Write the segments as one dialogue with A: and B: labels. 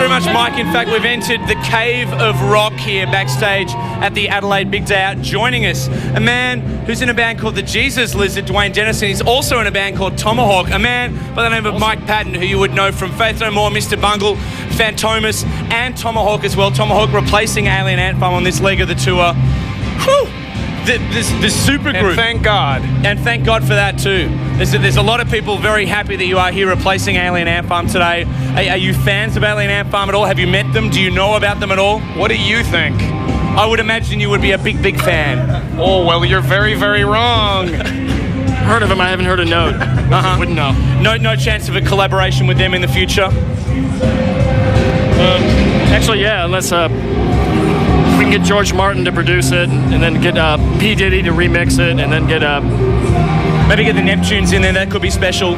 A: very much, Mike. In fact, we've entered the Cave of Rock here backstage at the Adelaide Big Day Out. Joining us, a man who's in a band called the Jesus Lizard, Dwayne Dennison. He's also in a band called Tomahawk. A man by the name of Mike Patton, who you would know from Faith No More, Mr. Bungle, Phantomas, and Tomahawk as well. Tomahawk replacing Alien Ant Farm on this leg of the tour. Whew! The super group.
B: And thank God.
A: And thank God for that too. There's a lot of people very happy that you are here replacing Alien Ant Farm today. Are you fans of Alien Ant Farm at all? Have you met them? Do you know about them at all?
B: What do you think?
A: I would imagine you would be a big fan.
B: Oh, well, you're very, very wrong.
C: Heard of them, I haven't heard a note. Wouldn't know.
A: No chance of a collaboration with them in the future?
C: Actually, yeah, unless we can get George Martin to produce it, and then get P. Diddy to remix it, and then get
A: maybe get the Neptunes in there. That could be special.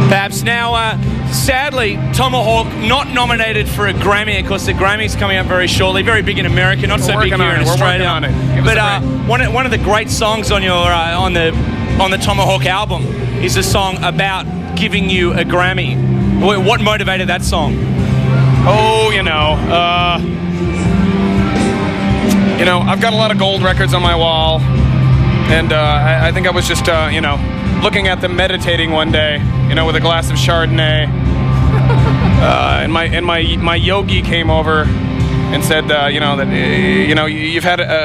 A: Perhaps. Now, sadly, Tomahawk not nominated for a Grammy. Of course, the Grammy's coming up very shortly. Very big in America, not so big here in Australia.
B: We're working on it.
A: But one of the great songs on your on the Tomahawk album is a song about giving you a Grammy. What motivated that song?
B: Oh, I've got a lot of gold records on my wall, and I think I was just, looking at them meditating one day, with a glass of Chardonnay, and my yogi came over and said,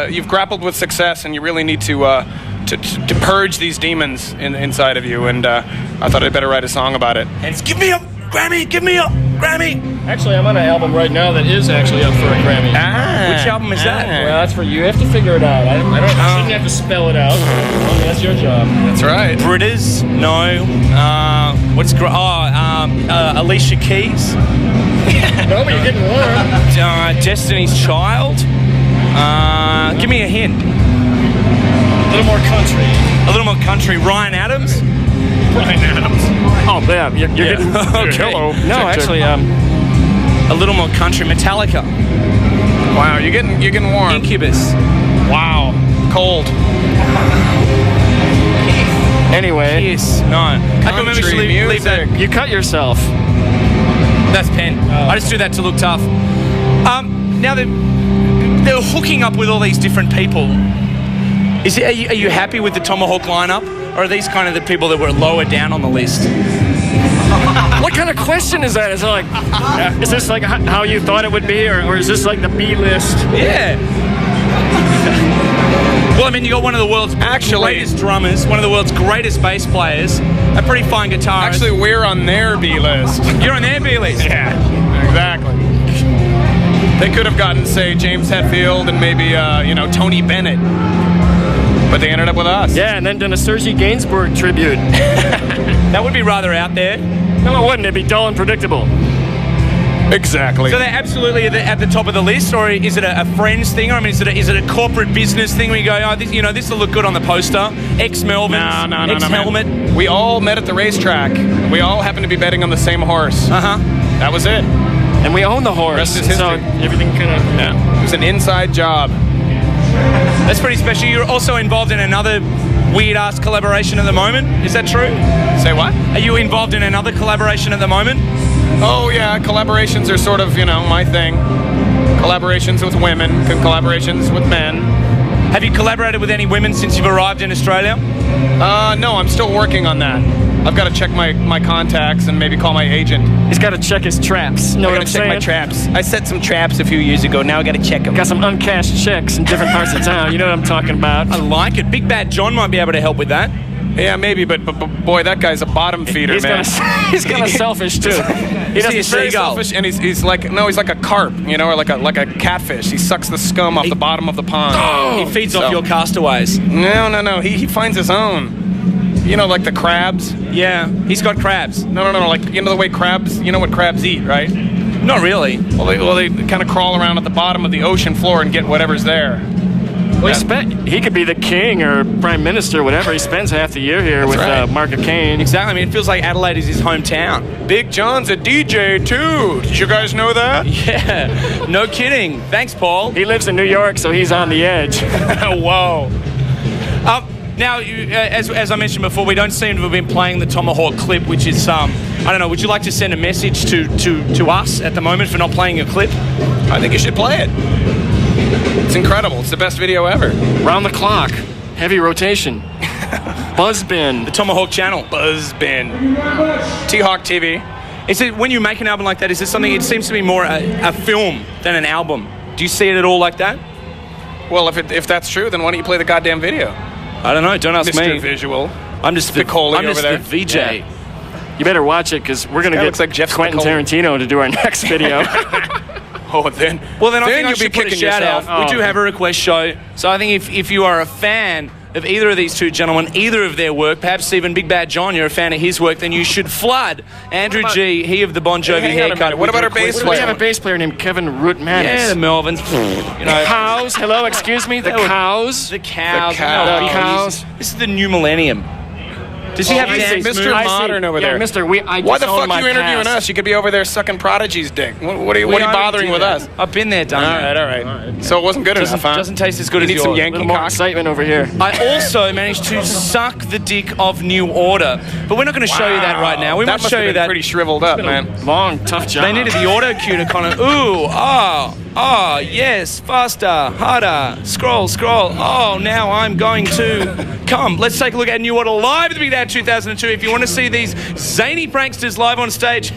B: you've grappled with success, and you really need to purge these demons inside of you, and I thought I'd better write a song about it.
A: And it's give me a Grammy, give me a Grammy.
C: Actually, I'm on an album right now that is actually up for a Grammy.
A: Which album is that?
C: Well, that's for you. You have to figure it out. I shouldn't have to spell it out. That's your job.
B: That's right.
A: Britters? No. Alicia Keys?
C: No, but you're getting warm.
A: Destiny's Child? Give me a hint.
C: A little more country.
A: A little more country. Ryan Adams?
C: Ryan Adams. Oh, yeah. You're getting...
A: Okay.
C: Hello.
A: No, actually, a little more country. Metallica.
B: Wow, you're getting warm.
A: Incubus.
B: Wow. Cold.
C: Anyway.
A: Yes. No. I can remember to leave that.
C: You cut yourself.
A: That's pen. I just do that to look tough. Now they're hooking up with all these different people. Are you happy with the Tomahawk lineup? Or are these kind of the people that were lower down on the list?
C: What kind of question is that? Is it like, is this like how you thought it would be, or is this like the B list?
A: Yeah. Well, I mean, you got one of the world's greatest drummers, one of the world's greatest bass players, a pretty fine guitarist.
B: Actually, we're on their B list.
A: You're on their B list?
B: Yeah, exactly. They could have gotten, say, James Hetfield and maybe, Tony Bennett. But they ended up with us.
C: Yeah, and then done a Sergei Gainsbourg tribute.
A: That would be rather out there.
C: No, it wouldn't. It'd be dull and predictable.
B: Exactly.
A: So they're absolutely at the top of the list, or is it a friends thing? Or I mean, is it a corporate business thing where you go, this will look good on the poster? Ex-Melbourne, ex-Helmet.
B: Man. We all met at the racetrack. We all happened to be betting on the same horse. That was it.
C: And we own the horse.
B: Rest is history.
C: So everything kind of...
B: Yeah. It was an inside job.
A: That's pretty special. You're also involved in another weird-ass collaboration at the moment. Is that true?
B: Say what?
A: Are you involved in another collaboration at the moment?
B: Oh, yeah. Collaborations are sort of, my thing. Collaborations with women, collaborations with men.
A: Have you collaborated with any women since you've arrived in Australia?
B: No, I'm still working on that. I've got to check my contacts and maybe call my agent.
C: He's got to check his traps.
B: I got to check my traps. I set some traps a few years ago. Now I got to check them.
C: Got some uncashed checks in different parts of town. You know what I'm talking about.
A: I like it. Big Bad John might be able to help with that.
B: Yeah, maybe, but boy, that guy's a bottom feeder, man.
C: He's kind of selfish too.
A: He's
B: very selfish, and he's like a carp, or like a catfish. He sucks the scum off the bottom of the pond.
A: Oh, he feeds off your castaways.
B: No. He finds his own. Like the crabs.
A: Yeah, he's got crabs.
B: No. Like the way crabs. You know what crabs eat, right?
A: Not really.
B: Well, they kind of crawl around at the bottom of the ocean floor and get whatever's there.
C: Well, he could be the king or prime minister, whatever. He spends half the year here with Mark Kane.
A: Exactly. I mean, it feels like Adelaide is his hometown.
B: Big John's a DJ, too. Did you guys know that?
A: Yeah. No kidding. Thanks, Paul.
C: He lives in New York, so he's on the edge.
B: Whoa.
A: Now, as I mentioned before, we don't seem to have been playing the Tomahawk clip, which is I don't know, would you like to send a message to us at the moment for not playing a clip?
B: I think you should play it. It's incredible. It's the best video ever.
C: Round the clock. Heavy rotation. Buzzbin.
A: The Tomahawk channel.
B: Buzzbin. T-Hawk TV.
A: Is it, when you make an album like that, is it something, it seems to be more a film than an album. Do you see it at all like that?
B: Well, if that's true, then why don't you play the goddamn video?
A: I don't know, don't ask
B: Mr.
A: me.
B: Visual.
A: I'm just the VJ.
C: Yeah. You better watch it, because we're going to get
B: like Jeff
C: Quentin
B: Spicoli.
C: Tarantino to do our next video.
B: Oh, then.
A: Well, then I think
B: you'll
A: I
B: be
A: should put a
B: kicking
A: shout
B: yourself.
A: out. We do have a request show. So I think if you are a fan of either of these two gentlemen, either of their work, perhaps even Big Bad John, you're a fan of his work, then you should flood Andrew G, he of the Bon Jovi
B: Hang on a
A: haircut.
B: minute. What about our bass
C: We
B: player?
C: have a bass player named Kevin Rootmanis.
A: Yeah, the Melvins. You know,
C: Cows. Hello, excuse me. The cows.
A: the cows.
B: The cows.
C: The cows.
A: This is the new millennium. Does he have
B: I see.
A: dance
B: Mr.
A: moves?
B: Modern over there.
C: Yeah, Mister. I
B: Why the
C: disown
B: fuck
C: my
B: are you interviewing
C: past.
B: us? You could be over there sucking Prodigy's dick. What are you
A: We already
B: bothering
A: did
B: with
A: that.
B: us?
A: I've been there, done that.
B: All right. So it wasn't good enough, huh?
A: Doesn't taste as good
B: You
A: as
B: need
A: yours.
B: some
C: A
B: Yankee
C: little more
B: cock.
C: excitement over here.
A: I also managed to suck the dick of New Order, but we're not going to show you that right now. We
B: that
A: might
B: must
A: show
B: have
A: you
B: been
A: that.
B: pretty shriveled up, man.
C: Long, tough job.
A: They needed the auto cue to kind of yes, faster, harder, scroll. Oh, now I'm going to come. Let's take a look at New Order live at the Big Day 2002. If you want to see these zany pranksters live on stage,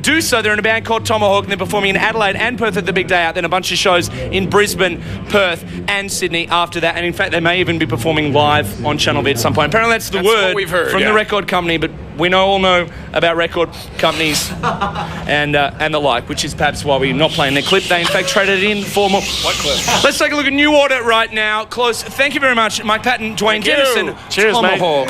A: do so. They're in a band called Tomahawk, and they're performing in Adelaide and Perth at the Big Day Out, then a bunch of shows in Brisbane, Perth, and Sydney after that. And in fact, they may even be performing live on Channel V at some point. Apparently, that's the
B: That's
A: word
B: what we've heard,
A: from
B: yeah.
A: the record company, but we all know about record companies and the like, which is perhaps why we're not playing their clip. They, in fact, traded it in for more.
B: What clip?
A: Let's take a look at New Order right now. Close. Thank you very much, Mike Patton, Dwayne
B: Thank you.
A: Dennison,
C: Cheers, mate.
A: Tomahawk.